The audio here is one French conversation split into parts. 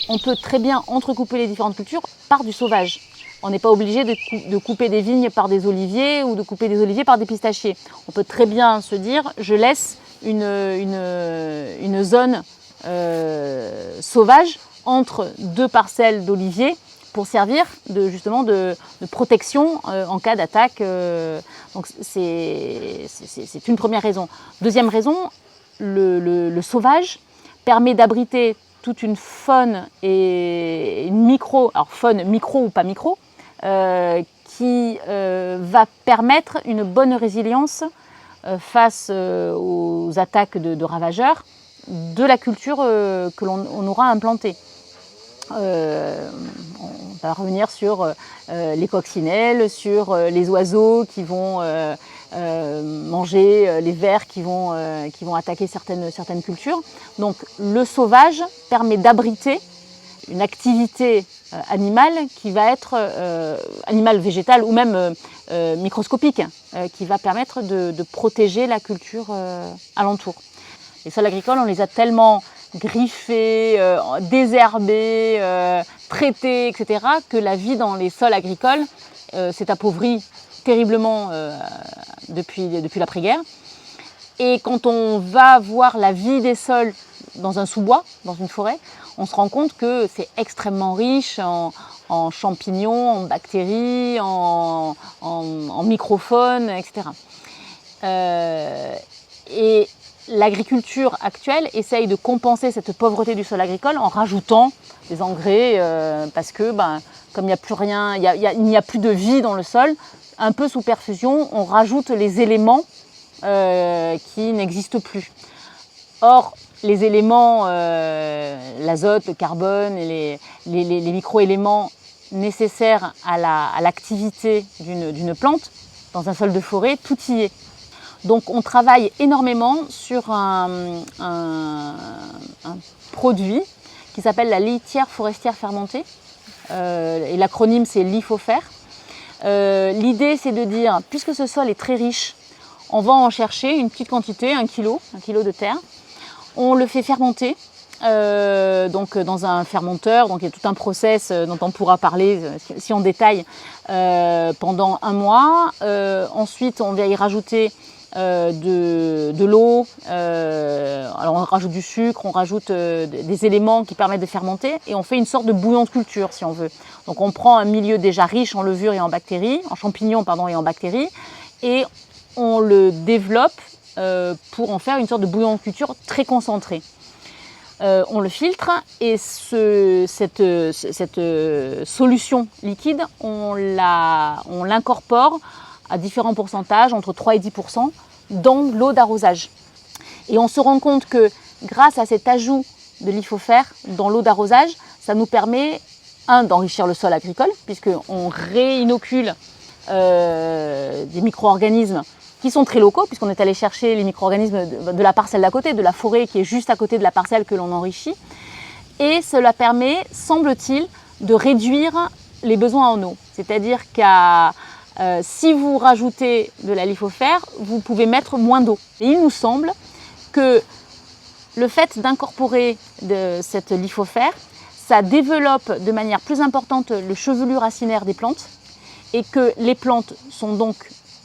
on peut très bien entrecouper les différentes cultures par du sauvage. On n'est pas obligé de couper des vignes par des oliviers ou de couper des oliviers par des pistachiers. On peut très bien se dire, je laisse une zone sauvage entre deux parcelles d'oliviers pour servir justement de protection en cas d'attaque. Donc c'est une première raison. Deuxième raison, le sauvage permet d'abriter toute une faune et une micro, alors faune micro ou pas micro, qui va permettre une bonne résilience face aux attaques de ravageurs de la culture que l'on aura implantée. On va revenir sur les coccinelles, sur les oiseaux qui vont manger les vers qui vont attaquer certaines cultures. Donc le sauvage permet d'abriter une activité animale qui va être animale, végétale ou même microscopique, qui va permettre de protéger la culture alentour. Les sols agricoles, on les a tellement griffés, désherbés, traités, etc., que la vie dans les sols agricoles s'est appauvrie terriblement depuis l'après-guerre. Et quand on va voir la vie des sols dans un sous-bois, dans une forêt, on se rend compte que c'est extrêmement riche en champignons, en bactéries, en microfaune, etc. Et l'agriculture actuelle essaye de compenser cette pauvreté du sol agricole en rajoutant des engrais parce que comme il n'y a plus rien, il n'y a plus de vie dans le sol, un peu sous perfusion, on rajoute les éléments qui n'existent plus. Or, les éléments, l'azote, le carbone et les micro-éléments nécessaires à l'activité d'une plante, dans un sol de forêt, tout y est. Donc on travaille énormément sur un produit qui s'appelle la litière forestière fermentée, et l'acronyme c'est LIFOFER. L'idée c'est de dire, puisque ce sol est très riche, on va en chercher une petite quantité, 1 kilo de terre. On le fait fermenter donc dans un fermenteur, donc il y a tout un process dont on pourra parler si on détaille pendant 1 mois. Ensuite on vient y rajouter de l'eau, alors on rajoute du sucre, on rajoute des éléments qui permettent de fermenter et on fait une sorte de bouillon de culture si on veut. Donc on prend un milieu déjà riche en levure et en bactéries, en champignons et en bactéries, et on le développe pour en faire une sorte de bouillon de culture très concentré. On le filtre et cette solution liquide, on l'incorpore à différents pourcentages, entre 3 et 10%, dans l'eau d'arrosage. Et on se rend compte que grâce à cet ajout de LIFOFER dans l'eau d'arrosage, ça nous permet, d'enrichir le sol agricole, puisqu'on réinocule des micro-organismes qui sont très locaux, puisqu'on est allé chercher les micro-organismes de la parcelle d'à côté, de la forêt qui est juste à côté de la parcelle que l'on enrichit. Et cela permet, semble-t-il, de réduire les besoins en eau. C'est-à-dire si vous rajoutez de la LIFOFER, vous pouvez mettre moins d'eau. Et il nous semble que le fait d'incorporer cette LIFOFER, ça développe de manière plus importante le chevelu racinaire des plantes et que les plantes sont donc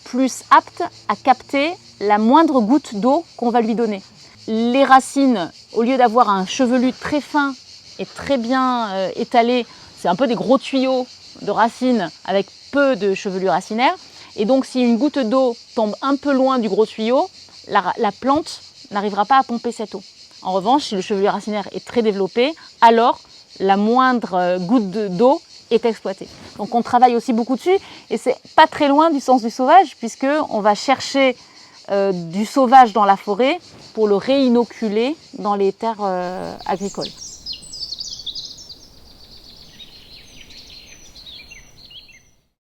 plus aptes à capter la moindre goutte d'eau qu'on va lui donner. Les racines, au lieu d'avoir un chevelu très fin et très bien étalé, c'est un peu des gros tuyaux de racines avec peu de chevelu racinaire. Et donc si une goutte d'eau tombe un peu loin du gros tuyau, la plante n'arrivera pas à pomper cette eau. En revanche, si le chevelu racinaire est très développé, alors la moindre goutte d'eau est exploitée. Donc on travaille aussi beaucoup dessus et c'est pas très loin du sens du sauvage puisqu'on va chercher du sauvage dans la forêt pour le réinoculer dans les terres agricoles.